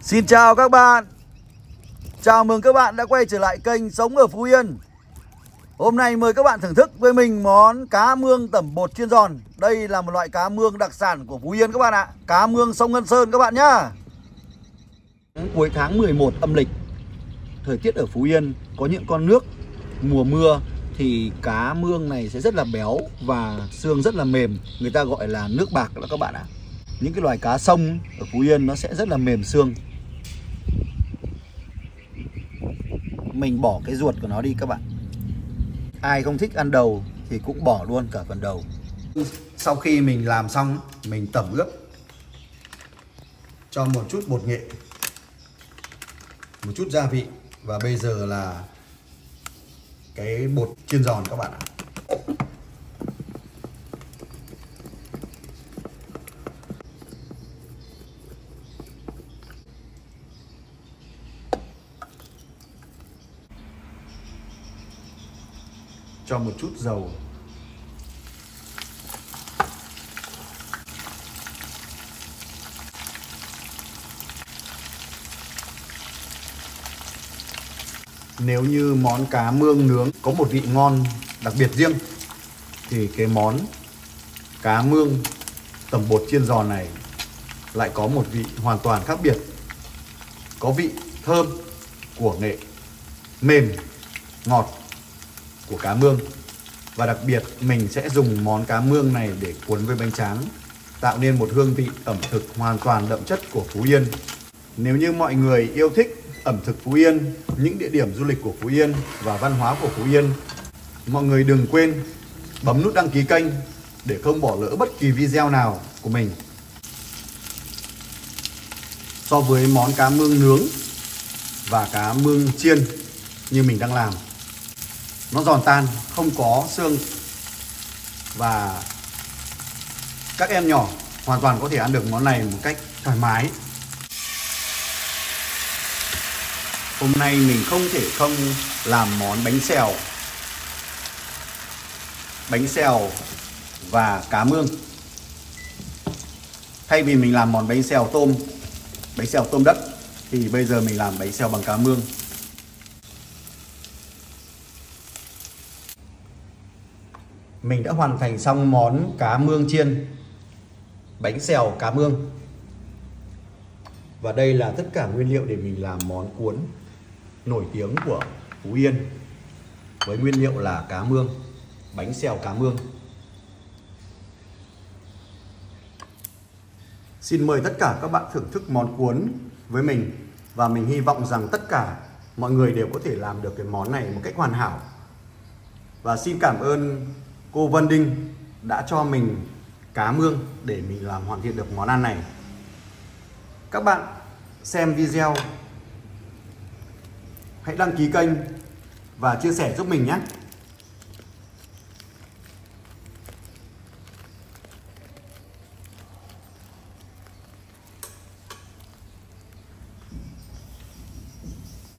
Xin chào các bạn. Chào mừng các bạn đã quay trở lại kênh Sống ở Phú Yên. Hôm nay mời các bạn thưởng thức với mình món cá mương tẩm bột chiên giòn. Đây là một loại cá mương đặc sản của Phú Yên các bạn ạ. Cá mương sông Ngân Sơn các bạn nhá. Cuối tháng 11 âm lịch, thời tiết ở Phú Yên có những con nước mùa mưa thì cá mương này sẽ rất là béo và xương rất là mềm. Người ta gọi là nước bạc đó các bạn ạ. Những cái loài cá sông ở Phú Yên nó sẽ rất là mềm xương. Mình bỏ cái ruột của nó đi các bạn. Ai không thích ăn đầu thì cũng bỏ luôn cả phần đầu. Sau khi mình làm xong, mình tẩm ướp cho một chút bột nghệ, một chút gia vị. Và bây giờ là cái bột chiên giòn các bạn ạ. Cho một chút dầu. Nếu như món cá mương nướng có một vị ngon đặc biệt riêng thì cái món cá mương tẩm bột chiên giòn này lại có một vị hoàn toàn khác biệt. Có vị thơm của nghệ, mềm, ngọt của cá mương. Và đặc biệt mình sẽ dùng món cá mương này để cuốn với bánh tráng, tạo nên một hương vị ẩm thực hoàn toàn đậm chất của Phú Yên. Nếu như mọi người yêu thích ẩm thực Phú Yên, những địa điểm du lịch của Phú Yên và văn hóa của Phú Yên, mọi người đừng quên bấm nút đăng ký kênh để không bỏ lỡ bất kỳ video nào của mình. So với món cá mương nướng và cá mương chiên như mình đang làm, nó giòn tan, không có xương và các em nhỏ hoàn toàn có thể ăn được món này một cách thoải mái. Hôm nay mình không thể không làm món bánh xèo và cá mương. Thay vì mình làm món bánh xèo tôm đất thì bây giờ mình làm bánh xèo bằng cá mương. Mình đã hoàn thành xong món cá mương chiên, bánh xèo cá mương. Và đây là tất cả nguyên liệu để mình làm món cuốn nổi tiếng của Phú Yên. Với nguyên liệu là cá mương, bánh xèo cá mương. Xin mời tất cả các bạn thưởng thức món cuốn với mình. Và mình hy vọng rằng tất cả mọi người đều có thể làm được cái món này một cách hoàn hảo. Và xin cảm ơn cô Vân Đinh đã cho mình cá mương để mình làm hoàn thiện được món ăn này. Các bạn xem video hãy đăng ký kênh và chia sẻ giúp mình nhé.